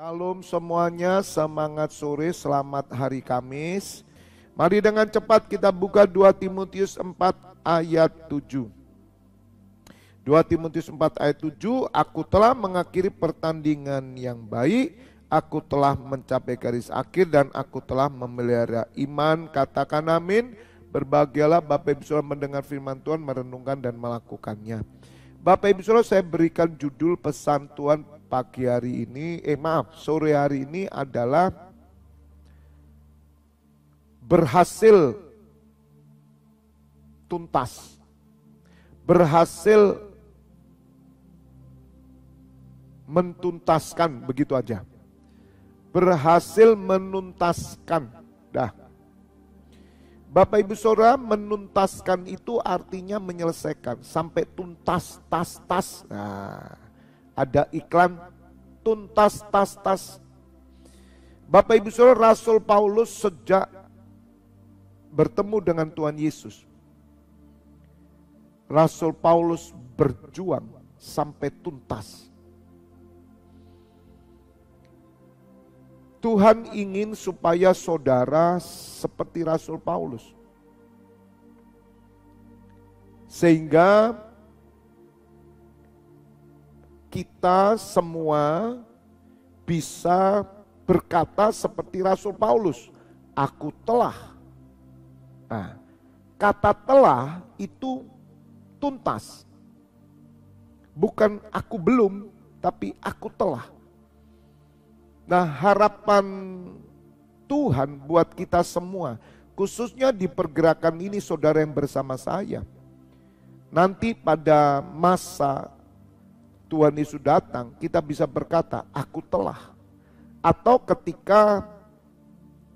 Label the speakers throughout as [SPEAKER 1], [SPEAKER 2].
[SPEAKER 1] Shalom semuanya, semangat sore, selamat hari Kamis. Mari dengan cepat kita buka 2 Timotius 4 ayat 7. 2 Timotius 4 ayat 7, aku telah mengakhiri pertandingan yang baik, aku telah mencapai garis akhir dan aku telah memelihara iman. Katakan amin. Berbahagialah Bapak Ibu Saudara mendengar firman Tuhan, merenungkan dan melakukannya. Bapak Ibu Saudara, saya berikan judul pesan Tuhan pagi hari ini, sore hari ini adalah berhasil tuntas. Berhasil mentuntaskan, begitu aja. Berhasil menuntaskan. Dah. Bapak Ibu Saudara, menuntaskan itu artinya menyelesaikan sampai tuntas, tas. Nah, ada iklan tuntas, tas. Bapak Ibu Saudara, Rasul Paulus sejak bertemu dengan Tuhan Yesus, Rasul Paulus berjuang sampai tuntas. Tuhan ingin supaya saudara seperti Rasul Paulus. Sehingga kita semua bisa berkata seperti Rasul Paulus, aku telah. Nah, kata telah itu tuntas. Bukan aku belum, tapi aku telah. Nah, harapan Tuhan buat kita semua, khususnya di pergerakan ini saudara yang bersama saya. Nanti pada masa Tuhan Yesus datang, kita bisa berkata, aku telah. Atau ketika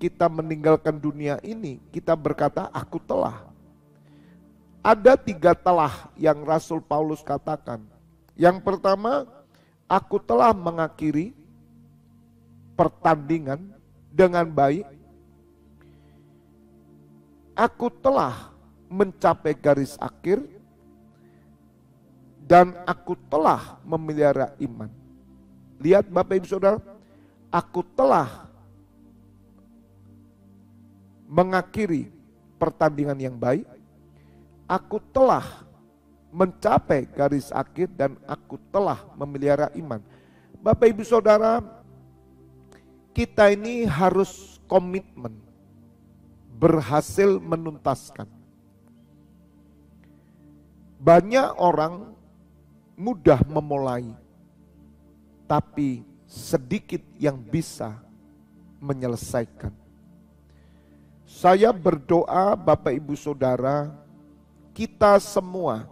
[SPEAKER 1] kita meninggalkan dunia ini, kita berkata, aku telah. Ada 3 telah yang Rasul Paulus katakan. Yang pertama, aku telah mengakhiri pertandingan dengan baik. Aku telah mencapai garis akhir dan aku telah memelihara iman. Lihat Bapak Ibu Saudara, aku telah mengakhiri pertandingan yang baik. Aku telah mencapai garis akhir dan aku telah memelihara iman. Bapak Ibu Saudara, kita ini harus komitmen, berhasil menuntaskan. Banyak orang mudah memulai, tapi sedikit yang bisa menyelesaikan. Saya berdoa Bapak Ibu Saudara, kita semua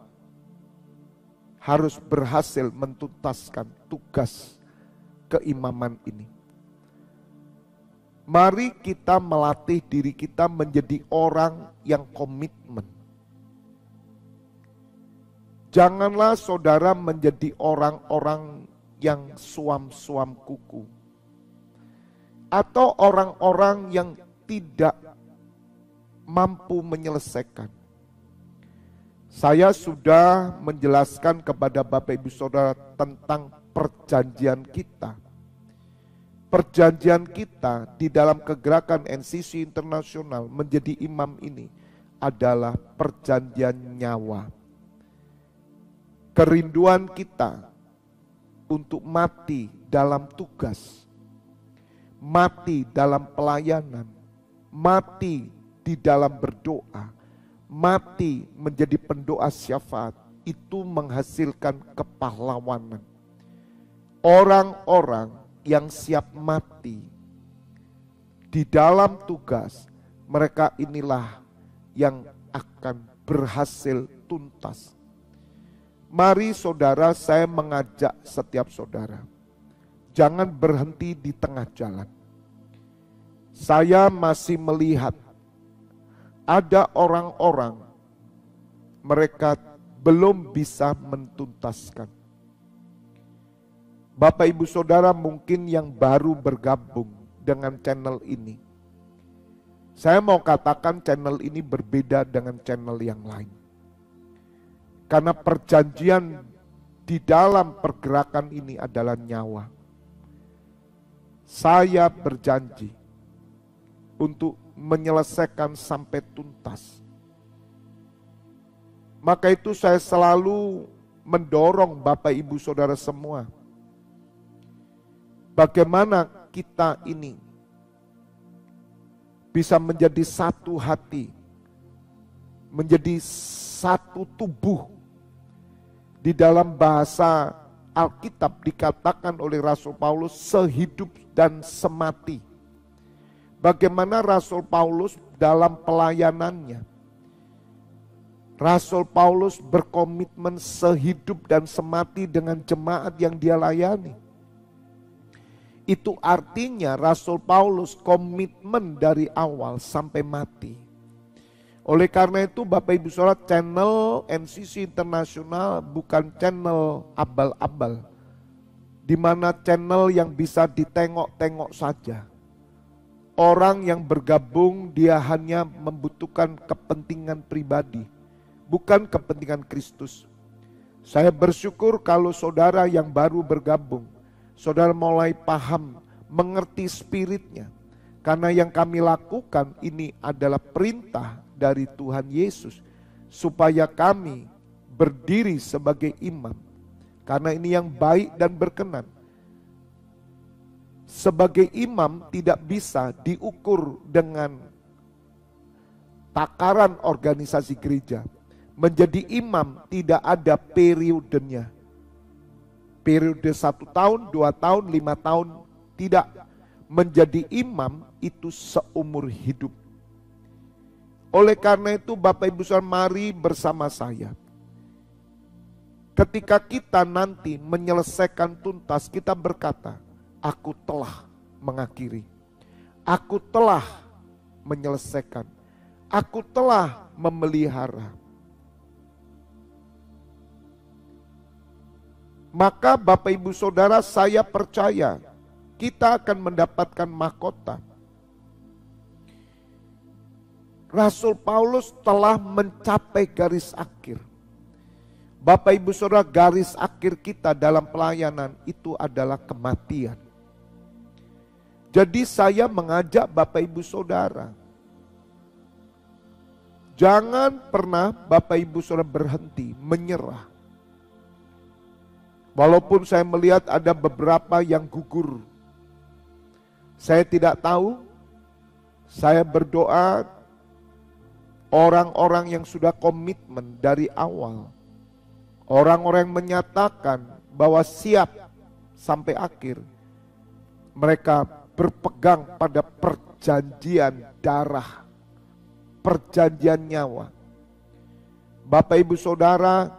[SPEAKER 1] harus berhasil menuntaskan tugas keimaman ini. Mari kita melatih diri kita menjadi orang yang komitmen. Janganlah saudara menjadi orang-orang yang suam-suam kuku. Atau orang-orang yang tidak mampu menyelesaikan. Saya sudah menjelaskan kepada Bapak Ibu Saudara tentang perjanjian kita. Perjanjian kita di dalam kegerakan NCC Internasional menjadi imam ini adalah perjanjian nyawa. Kerinduan kita untuk mati dalam tugas, mati dalam pelayanan, mati di dalam berdoa, mati menjadi pendoa syafaat, itu menghasilkan kepahlawanan. Orang-orang yang siap mati di dalam tugas, mereka inilah yang akan berhasil tuntas. Mari saudara, saya mengajak setiap saudara, jangan berhenti di tengah jalan. Saya masih melihat ada orang-orang, mereka belum bisa mentuntaskan. Bapak Ibu Saudara mungkin yang baru bergabung dengan channel ini. Saya mau katakan channel ini berbeda dengan channel yang lain. Karena perjanjian di dalam pergerakan ini adalah nyawa. Saya berjanji untuk menyelesaikan sampai tuntas. Maka itu saya selalu mendorong Bapak Ibu Saudara semua, bagaimana kita ini bisa menjadi satu hati, menjadi satu tubuh. Di dalam bahasa Alkitab dikatakan oleh Rasul Paulus sehidup dan semati. Bagaimana Rasul Paulus dalam pelayanannya, Rasul Paulus berkomitmen sehidup dan semati dengan jemaat yang dia layani. Itu artinya Rasul Paulus komitmen dari awal sampai mati. Oleh karena itu Bapak Ibu Saudara, channel NCC Internasional bukan channel abal-abal, di mana channel yang bisa ditengok-tengok saja. Orang yang bergabung dia hanya membutuhkan kepentingan pribadi, bukan kepentingan Kristus. Saya bersyukur kalau saudara yang baru bergabung, saudara mulai paham, mengerti spiritnya. Karena yang kami lakukan ini adalah perintah dari Tuhan Yesus, supaya kami berdiri sebagai imam. Karena ini yang baik dan berkenan. Sebagai imam tidak bisa diukur dengan takaran organisasi gereja. Menjadi imam tidak ada periodenya. Periode 1 tahun, 2 tahun, 5 tahun, tidak. Menjadi imam itu seumur hidup. Oleh karena itu Bapak Ibu Saudara, mari bersama saya. Ketika kita nanti menyelesaikan tuntas, kita berkata, aku telah mengakhiri. Aku telah menyelesaikan. Aku telah memelihara. Maka Bapak Ibu Saudara, saya percaya kita akan mendapatkan mahkota. Rasul Paulus telah mencapai garis akhir. Bapak Ibu Saudara, garis akhir kita dalam pelayanan itu adalah kematian. Jadi saya mengajak Bapak Ibu Saudara, jangan pernah Bapak Ibu Saudara berhenti, menyerah. Walaupun saya melihat ada beberapa yang gugur, saya tidak tahu. Saya berdoa orang-orang yang sudah komitmen dari awal, orang-orang yang menyatakan bahwa siap sampai akhir, mereka berpegang pada perjanjian darah, perjanjian nyawa. Bapak Ibu Saudara,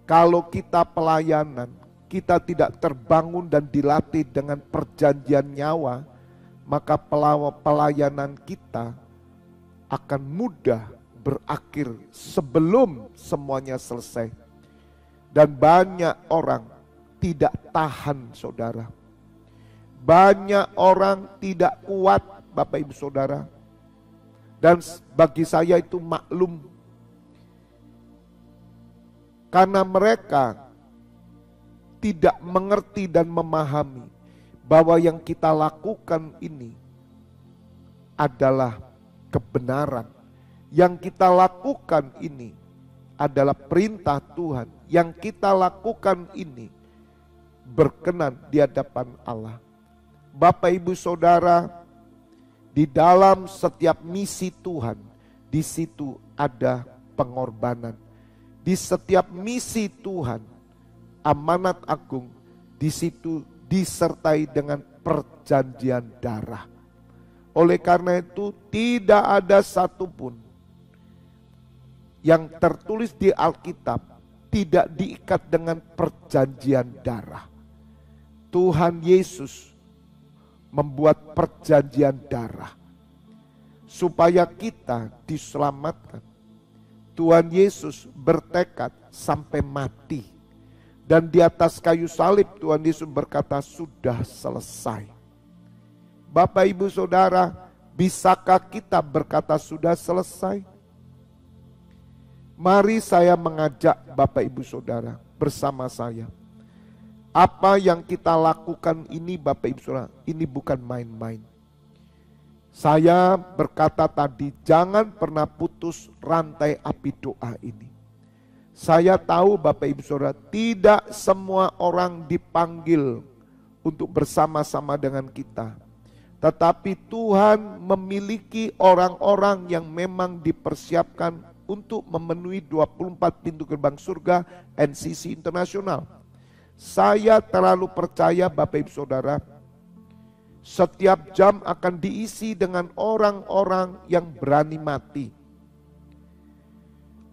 [SPEAKER 1] kalau kita pelayanan, kita tidak terbangun dan dilatih dengan perjanjian nyawa, maka pelayanan kita akan mudah berakhir sebelum semuanya selesai. Dan banyak orang tidak tahan, saudara. Banyak orang tidak kuat, Bapak Ibu Saudara. Dan bagi saya itu maklum. Karena mereka tidak mengerti dan memahami bahwa yang kita lakukan ini adalah kebenaran. Yang kita lakukan ini adalah perintah Tuhan. Yang kita lakukan ini berkenan di hadapan Allah. Bapak Ibu Saudara, di dalam setiap misi Tuhan, di situ ada pengorbanan. Di setiap misi Tuhan, amanat agung, di situ disertai dengan perjanjian darah. Oleh karena itu tidak ada satupun yang tertulis di Alkitab tidak diikat dengan perjanjian darah. Tuhan Yesus membuat perjanjian darah supaya kita diselamatkan. Tuhan Yesus bertekad sampai mati, dan di atas kayu salib Tuhan Yesus berkata, sudah selesai. Bapak Ibu Saudara, bisakah kita berkata sudah selesai? Mari saya mengajak Bapak Ibu Saudara bersama saya. Apa yang kita lakukan ini Bapak Ibu Saudara, ini bukan main-main. Saya berkata tadi, jangan pernah putus rantai api doa ini. Saya tahu Bapak Ibu Saudara, tidak semua orang dipanggil untuk bersama-sama dengan kita. Tetapi Tuhan memiliki orang-orang yang memang dipersiapkan untuk memenuhi 24 pintu gerbang surga NCC Internasional. Saya terlalu percaya Bapak Ibu Saudara, setiap jam akan diisi dengan orang-orang yang berani mati.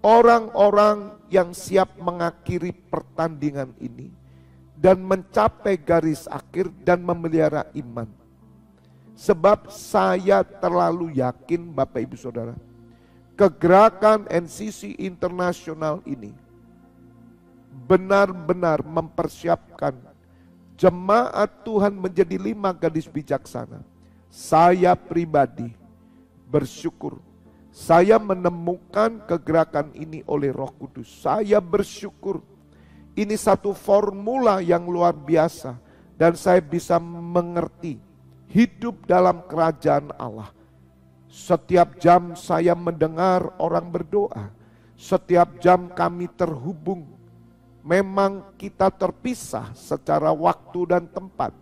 [SPEAKER 1] Orang-orang yang siap mengakhiri pertandingan ini dan mencapai garis akhir dan memelihara iman. Sebab saya terlalu yakin Bapak Ibu Saudara, kegerakan NCC Internasional ini benar-benar mempersiapkan jemaat Tuhan menjadi 5 gadis bijaksana. Saya pribadi bersyukur, saya menemukan kegerakan ini oleh Roh Kudus. Saya bersyukur, ini satu formula yang luar biasa dan saya bisa mengerti hidup dalam kerajaan Allah. Setiap jam saya mendengar orang berdoa, setiap jam kami terhubung. Memang kita terpisah secara waktu dan tempat.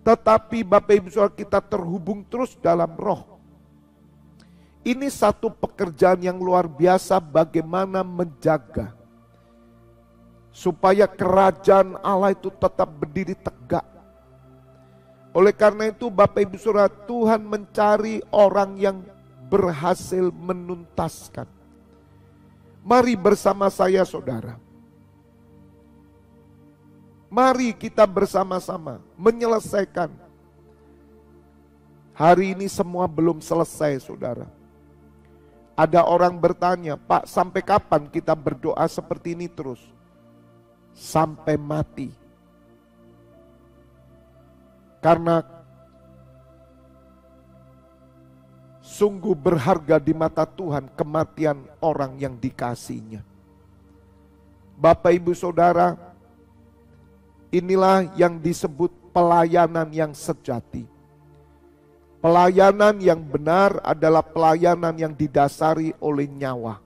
[SPEAKER 1] Tetapi Bapak Ibu Saudara, kita terhubung terus dalam roh. Ini satu pekerjaan yang luar biasa bagaimana menjaga supaya kerajaan Allah itu tetap berdiri tegak. Oleh karena itu Bapak Ibu Saudara, Tuhan mencari orang yang berhasil menuntaskan. Mari bersama saya saudara. Mari kita bersama-sama menyelesaikan. Hari ini semua belum selesai saudara. Ada orang bertanya, Pak, sampai kapan kita berdoa seperti ini terus? Sampai mati. Karena sungguh berharga di mata Tuhan kematian orang yang dikasihinya. Bapak Ibu Saudara, inilah yang disebut pelayanan yang sejati. Pelayanan yang benar adalah pelayanan yang didasari oleh nyawa.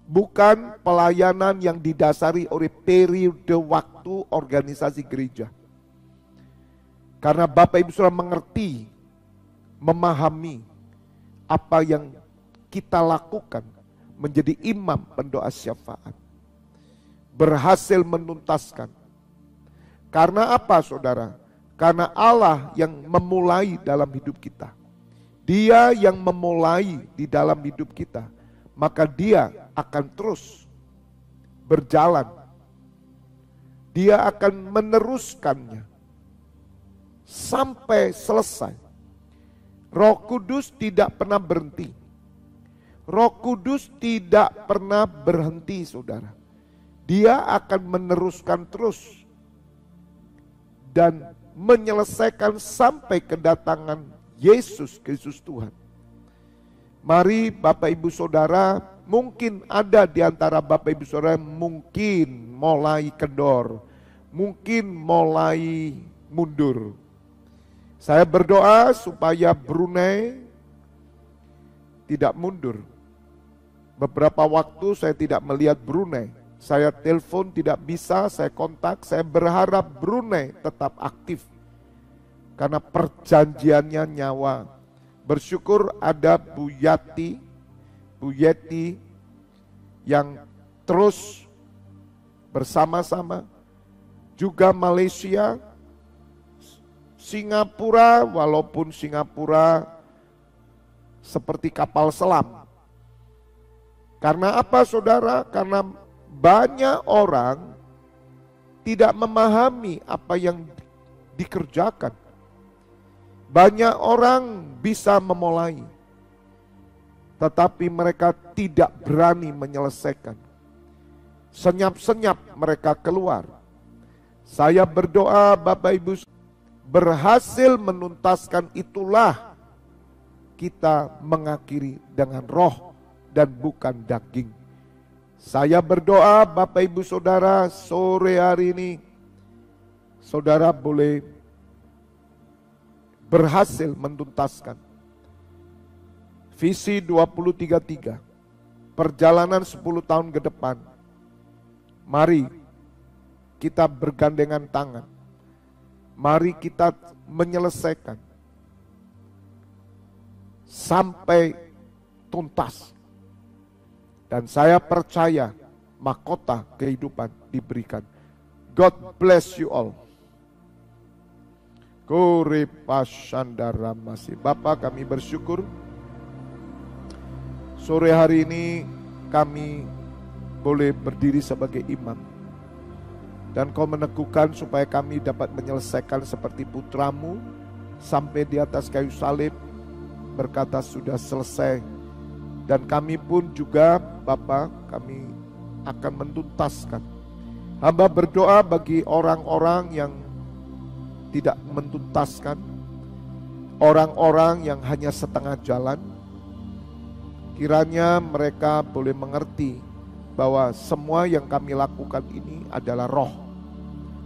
[SPEAKER 1] Bukan pelayanan yang didasari oleh periode waktu organisasi gereja. Karena Bapak Ibu Saudara mengerti, memahami apa yang kita lakukan menjadi imam pendoa syafaat. Berhasil menuntaskan. Karena apa saudara? Karena Allah yang memulai dalam hidup kita. Dia yang memulai di dalam hidup kita. Maka dia akan terus berjalan. Dia akan meneruskannya sampai selesai. Roh Kudus tidak pernah berhenti. Roh Kudus tidak pernah berhenti saudara. Dia akan meneruskan terus. Dan menyelesaikan sampai kedatangan Yesus Kristus Tuhan. Mari Bapak Ibu Saudara, mungkin ada di antara Bapak Ibu Saudara yang mungkin mulai kendor. Mungkin mulai mundur. Saya berdoa supaya Brunei tidak mundur. Beberapa waktu saya tidak melihat Brunei. Saya telepon tidak bisa, saya kontak. Saya berharap Brunei tetap aktif. Karena perjanjiannya nyawa. Bersyukur ada Bu Yeti yang terus bersama-sama. Juga Malaysia, Singapura, walaupun Singapura seperti kapal selam. Karena apa saudara? Karena banyak orang tidak memahami apa yang dikerjakan. Banyak orang bisa memulai, tetapi mereka tidak berani menyelesaikan. Senyap-senyap mereka keluar. Saya berdoa Bapak Ibu, berhasil menuntaskan itulah kita mengakhiri dengan roh dan bukan daging. Saya berdoa Bapak Ibu Saudara, sore hari ini saudara boleh berhasil menuntaskan visi 2033, perjalanan 10 tahun ke depan. Mari kita bergandengan tangan. Mari kita menyelesaikan sampai tuntas. Dan saya percaya mahkota kehidupan diberikan. God bless you all. Bapak, kami bersyukur sore hari ini kami boleh berdiri sebagai imam. Dan kau meneguhkan supaya kami dapat menyelesaikan seperti putramu sampai di atas kayu salib berkata sudah selesai. Dan kami pun juga Bapa, kami akan mentuntaskan. Hamba berdoa bagi orang-orang yang tidak mentuntaskan, orang-orang yang hanya setengah jalan. Kiranya mereka boleh mengerti bahwa semua yang kami lakukan ini adalah roh.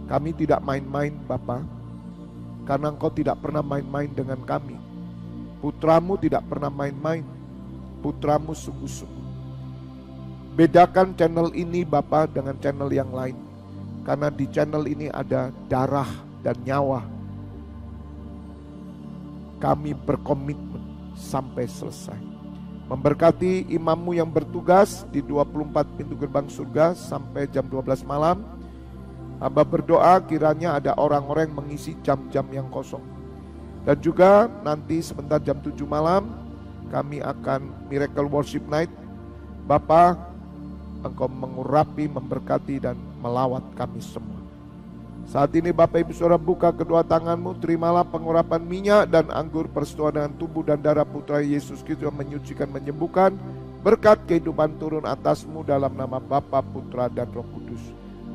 [SPEAKER 1] Kami tidak main-main Bapa, karena Engkau tidak pernah main-main dengan kami. Putramu tidak pernah main-main, putramu sungguh-sungguh. Bedakan channel ini Bapa dengan channel yang lain, karena di channel ini ada darah dan nyawa. Kami berkomitmen sampai selesai. Memberkati imammu yang bertugas di 24 pintu gerbang surga sampai jam 12 malam. Hamba berdoa kiranya ada orang-orang yang mengisi jam-jam yang kosong. Dan juga nanti sebentar jam 7 malam kami akan Miracle Worship Night. Bapa, Engkau mengurapi, memberkati dan melawat kami semua. Saat ini Bapak Ibu Saudara buka kedua tanganmu, terimalah pengurapan minyak dan anggur persetujuan dengan tubuh dan darah Putra Yesus Kristus yang menyucikan, menyembuhkan. Berkat kehidupan turun atasmu dalam nama Bapa, Putra dan Roh Kudus.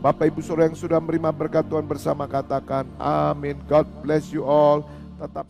[SPEAKER 1] Bapak Ibu Saudara yang sudah menerima berkat Tuhan bersama katakan amin. God bless you all. Tetap